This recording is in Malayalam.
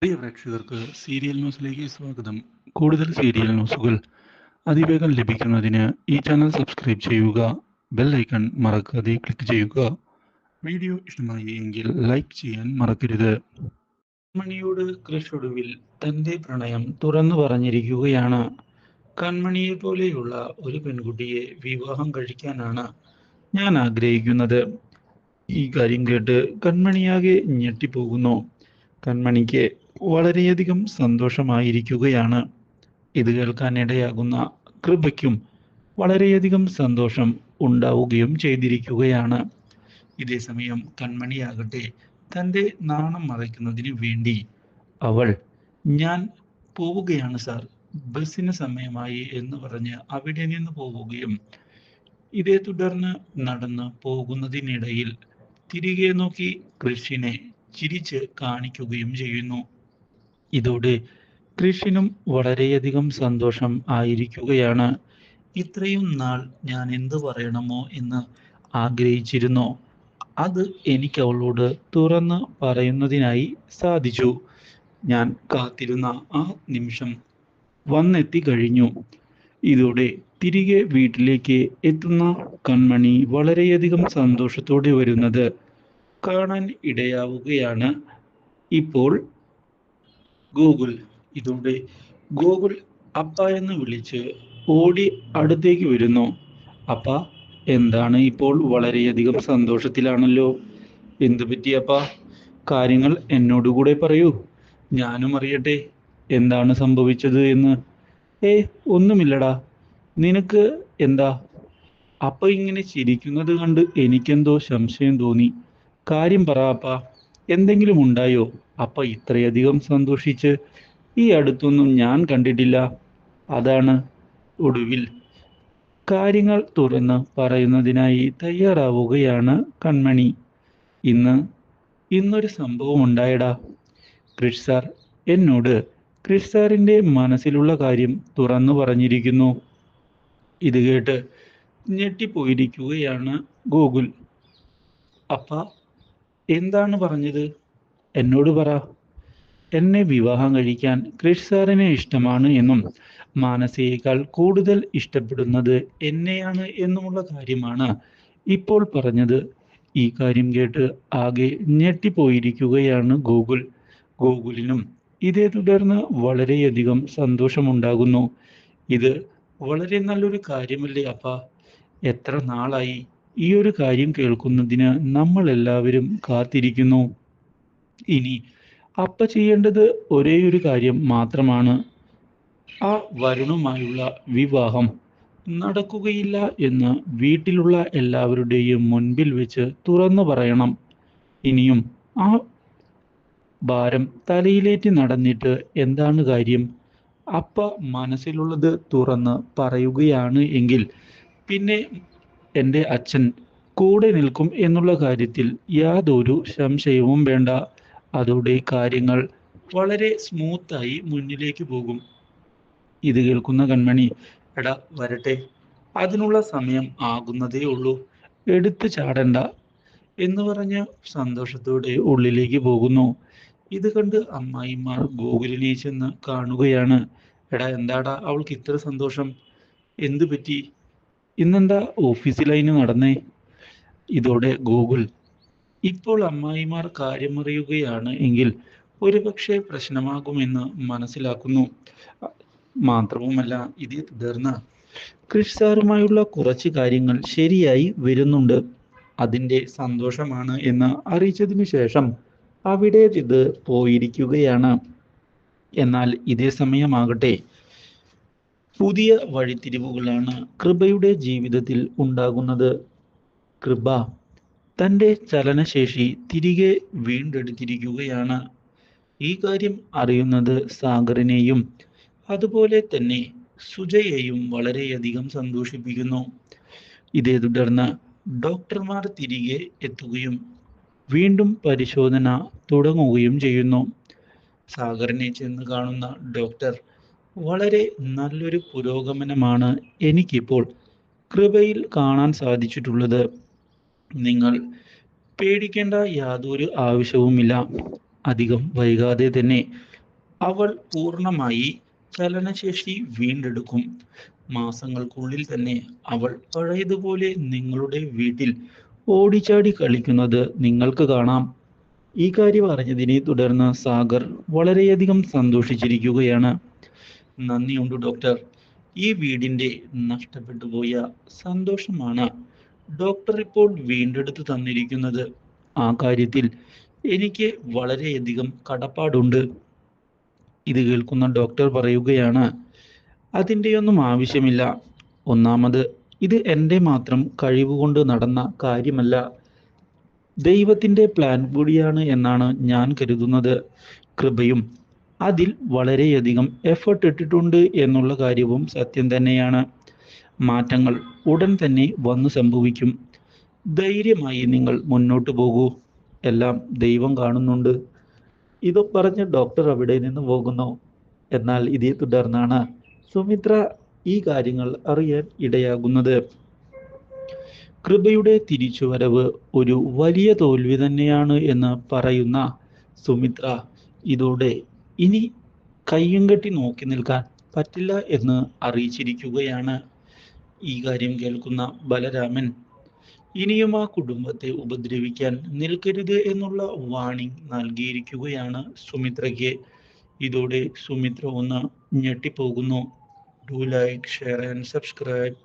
പ്രിയ പ്രേക്ഷകർക്ക് സീരിയൽ ന്യൂസിലേക്ക് സ്വാഗതം. കൂടുതൽ സീരിയൽ ന്യൂസുകൾ അതിവേഗം ലഭിക്കുന്നതിന് ഈ ചാനൽ സബ്സ്ക്രൈബ് ചെയ്യുക. ബെൽ ഐക്കൺ മറക്കാതെ ക്ലിക്ക് ചെയ്യുക. വീഡിയോ ഇഷ്ടമായി എങ്കിൽ ലൈക്ക് ചെയ്യാൻ മറക്കരുത്. കൺമണിയോട് ക്രിഷ് ഒടുവിൽ തന്റെ പ്രണയം തുറന്നു പറഞ്ഞിരിക്കുകയാണ്. കൺമണിയെ പോലെയുള്ള ഒരു പെൺകുട്ടിയെ വിവാഹം കഴിക്കാനാണ് ഞാൻ ആഗ്രഹിക്കുന്നത്. ഈ കാര്യം കേട്ട് കൺമണിയാകെ ഞെട്ടിപ്പോകുന്നു. കൺമണിക്ക് വളരെയധികം സന്തോഷമായിരിക്കുകയാണ്. ഇത് കേൾക്കാനിടയാകുന്ന കൃപയ്ക്കും വളരെയധികം സന്തോഷം ഉണ്ടാവുകയും ചെയ്തിരിക്കുകയാണ്. ഇതേസമയം കൺമണിയാകട്ടെ തൻ്റെ നാണം മറയ്ക്കുന്നതിന് വേണ്ടി അവൾ ഞാൻ പോവുകയാണ് സാർ, ബസ്സിന് സമയമായി എന്ന് പറഞ്ഞ് അവിടെ നിന്ന് പോവുകയും ഇതേ തുടർന്ന് നടന്ന് പോകുന്നതിനിടയിൽ തിരികെ നോക്കി കൃഷിനെ ചിരിച്ച് കാണിക്കുകയും ചെയ്യുന്നു. ഇതോടെ കൃഷിനും വളരെയധികം സന്തോഷം ആയിരിക്കുകയാണ്. ഇത്രയും നാൾ ഞാൻ എന്ത് പറയണമോ എന്ന് ആഗ്രഹിച്ചിരുന്നു, അത് എനിക്ക് അവളോട് തുറന്ന് പറയുന്നതിനായി സാധിച്ചു. ഞാൻ കാത്തിരുന്ന ആ നിമിഷം വന്നെത്തി കഴിഞ്ഞു. ഇതോടെ തിരികെ വീട്ടിലേക്ക് എത്തുന്ന കൺമണി വളരെയധികം സന്തോഷത്തോടെ വരുന്നത് കാണാൻ ഇടയാവുകയാണ് ഇപ്പോൾ ഗൂഗിൾ. ഇതോടെ ഗൂഗിൾ അപ്പ എന്ന് വിളിച്ച് ഓടി അടുത്തേക്ക് വരുന്നു. അപ്പ, എന്താണ് ഇപ്പോൾ വളരെയധികം സന്തോഷത്തിലാണല്ലോ? എന്തു പറ്റിയപ്പ? കാര്യങ്ങൾ എന്നോടുകൂടെ പറയൂ, ഞാനും അറിയട്ടെ എന്താണ് സംഭവിച്ചത് എന്ന്. ഒന്നുമില്ലടാ, നിനക്ക് എന്താ? അപ്പ ഇങ്ങനെ ചിരിക്കുന്നത് കണ്ട് എനിക്കെന്തോ സംശയം തോന്നി. കാര്യം പറ അപ്പ, എന്തെങ്കിലും ഉണ്ടായോ? അപ്പ ഇത്രയധികം സന്തോഷിച്ച് ഈ അടുത്തൊന്നും ഞാൻ കണ്ടിട്ടില്ല. അതാണ്. ഒടുവിൽ കാര്യങ്ങൾ തുറന്ന് പറയുന്നതിനായി തയ്യാറാവുകയാണ് കൺമണി. ഇന്നൊരു സംഭവം ഉണ്ടായടാ. ക്രിഷ് സാർ എന്നോട് ക്രിഷ് സാറിൻ്റെ മനസ്സിലുള്ള കാര്യം തുറന്നു പറഞ്ഞിരിക്കുന്നു. ഇത് കേട്ട് ഞെട്ടിപ്പോയിരിക്കുകയാണ് ഗൂഗിൾ. അപ്പ, എന്താണ് പറഞ്ഞത്? എന്നോട് പറ. എന്നെ വിവാഹം കഴിക്കാൻ ക്രിഷ് സാറിന് ഇഷ്ടമാണ് എന്നും മാനസയേക്കാൾ കൂടുതൽ ഇഷ്ടപ്പെടുന്നത് എന്നെയാണ് എന്നുമുള്ള കാര്യമാണ് ഇപ്പോൾ പറഞ്ഞത്. ഈ കാര്യം കേട്ട് ആകെ ഞെട്ടിപ്പോയിരിക്കുകയാണ് ഗൂഗിൾ. ഗൂഗിളിനും ഇതേ തുടർന്ന് വളരെയധികം സന്തോഷമുണ്ടാകുന്നു. ഇത് വളരെ നല്ലൊരു കാര്യമല്ലേ അപ്പ? എത്ര നാളായി ഈ ഒരു കാര്യം കേൾക്കുന്നതിന് നമ്മൾ എല്ലാവരും കാത്തിരിക്കുന്നു. ഇനി അപ്പ ചെയ്യേണ്ടത് ഒരേയൊരു കാര്യം മാത്രമാണ്. ആ വരുണുമായുള്ള വിവാഹം നടക്കുകയില്ല എന്ന് വീട്ടിലുള്ള എല്ലാവരുടെയും മുൻപിൽ വെച്ച് തുറന്നു പറയണം. ഇനിയും ആ ഭാരം തലയിലേറ്റി നടന്നിട്ട് എന്താണ് കാര്യം? അപ്പ മനസ്സിലുള്ളത് തുറന്ന് പറയുകയാണ് എങ്കിൽ പിന്നെ എൻ്റെ അച്ഛൻ കൂടെ നിൽക്കും എന്നുള്ള കാര്യത്തിൽ യാതൊരു സംശയവും വേണ്ട. അതോടെ കാര്യങ്ങൾ വളരെ സ്മൂത്തായി മുന്നിലേക്ക് പോകും. ഇത് കേൾക്കുന്ന കൺമണി, എടാ വരട്ടെ, അതിനുള്ള സമയം ആകുന്നതേ ഉള്ളൂ, എടുത്തു ചാടണ്ട എന്ന് പറഞ്ഞ് സന്തോഷത്തോടെ ഉള്ളിലേക്ക് പോകുന്നു. ഇത് കണ്ട് അമ്മായിമാർ ഗോകുലിനെ ചെന്ന് കാണുകയാണ്. എടാ, എന്താടാ അവൾക്ക് ഇത്ര സന്തോഷം? എന്തു പറ്റി? ഇന്നെന്താ ഓഫീസിലായിന് നടന്നേ? ഇതോടെ ഗൂഗിൾ, ഇപ്പോൾ അമ്മായിമാർ കാര്യമറിയുകയാണ് എങ്കിൽ ഒരുപക്ഷെ പ്രശ്നമാകുമെന്ന് മനസ്സിലാക്കുന്നു. മാത്രവുമല്ല, ഇതേ തുടർന്ന് ക്രിഷ് സാറുമായുള്ള കുറച്ച് കാര്യങ്ങൾ ശരിയായി വരുന്നുണ്ട്. അതിൻ്റെ സന്തോഷമാണ് എന്ന് അറിയിച്ചതിനു ശേഷം അവിടെ ഇത് പോയിരിക്കുകയാണ്. എന്നാൽ ഇതേ സമയമാകട്ടെ പുതിയ വഴിത്തിരിവുകളാണ് കൃപയുടെ ജീവിതത്തിൽ ഉണ്ടാകുന്നത്. കൃപ തൻ്റെ ചലനശേഷി തിരികെ വീണ്ടെടുത്തിരിക്കുകയാണ്. ഈ കാര്യം അറിയുന്നത് സാഗറിനെയും അതുപോലെ തന്നെ സുജയെയും വളരെയധികം സന്തോഷിപ്പിക്കുന്നു. ഇതേ തുടർന്ന് ഡോക്ടർമാർ തിരികെ എത്തുകയും വീണ്ടും പരിശോധന തുടങ്ങുകയും ചെയ്യുന്നു. സാഗറിനെ ചെന്ന് കാണുന്ന ഡോക്ടർ, വളരെ നല്ലൊരു പുരോഗമനമാണ് എനിക്കിപ്പോൾ കൃപയിൽ കാണാൻ സാധിച്ചിട്ടുള്ളത്. നിങ്ങൾ പേടിക്കേണ്ട യാതൊരു ആവശ്യവുമില്ല. അധികം വൈകാതെ തന്നെ അവൾ പൂർണ്ണമായി ചലനശേഷി വീണ്ടെടുക്കും. മാസങ്ങൾക്കുള്ളിൽ തന്നെ അവൾ പഴയതുപോലെ നിങ്ങളുടെ വീട്ടിൽ ഓടിച്ചാടി കളിക്കുന്നത് നിങ്ങൾക്ക് കാണാം. ഈ കാര്യം അറിഞ്ഞതിനെ തുടർന്ന് സാഗർ വളരെയധികം സന്തോഷിച്ചിരിക്കുകയാണ്. നന്ദിയുണ്ട് ഡോക്ടർ. ഈ വീടിന്റെ നഷ്ടപ്പെട്ടു പോയ സന്തോഷമാണ് ഡോക്ടർ ഇപ്പോൾ വീണ്ടെടുത്ത് തന്നിരിക്കുന്നത്. ആ കാര്യത്തിൽ എനിക്ക് വളരെയധികം കടപ്പാടുണ്ട്. ഇത് കേൾക്കുന്ന ഡോക്ടർ പറയുകയാണ്, അതിൻ്റെയൊന്നും ആവശ്യമില്ല. ഒന്നാമത് ഇത് എൻ്റെ മാത്രം കഴിവുകൊണ്ട് നടന്ന കാര്യമല്ല, ദൈവത്തിൻ്റെ പ്ലാൻ കൂടിയാണ് എന്നാണ് ഞാൻ കരുതുന്നത്. കൃപയും അതിൽ വളരെയധികം എഫർട്ട് ഇട്ടിട്ടുണ്ട് എന്നുള്ള കാര്യവും സത്യം തന്നെയാണ്. മാറ്റങ്ങൾ ഉടൻ തന്നെ വന്നു സംഭവിക്കും. ധൈര്യമായി നിങ്ങൾ മുന്നോട്ട് പോകൂ. എല്ലാം ദൈവം കാണുന്നുണ്ട്. ഇത് പറഞ്ഞ് ഡോക്ടർ അവിടെ നിന്ന് പോകുന്നു. എന്നാൽ ഇതേ തുടർന്നാണ് സുമിത്ര ഈ കാര്യങ്ങൾ അറിയാൻ ഇടയാകുന്നത്. കൃപയുടെ തിരിച്ചുവരവ് ഒരു വലിയ തോൽവി തന്നെയാണ് എന്ന് പറയുന്ന സുമിത്ര ഇതോടെ ഇനി കയ്യും കെട്ടി നോക്കി നിൽക്കാൻ പറ്റില്ല എന്ന് അറിയിച്ചിരിക്കുകയാണ്. ഈ കാര്യം കേൾക്കുന്ന ബലരാമൻ ഇനിയും ആ കുടുംബത്തെ ഉപദ്രവിക്കാൻ നിൽക്കരുത് എന്നുള്ള വാണിംഗ് നൽകിയിരിക്കുകയാണ് സുമിത്രയ്ക്ക്. ഇതോടെ സുമിത്ര ഒന്ന് ഞെട്ടിപ്പോകുന്നു. Do like, share and subscribe.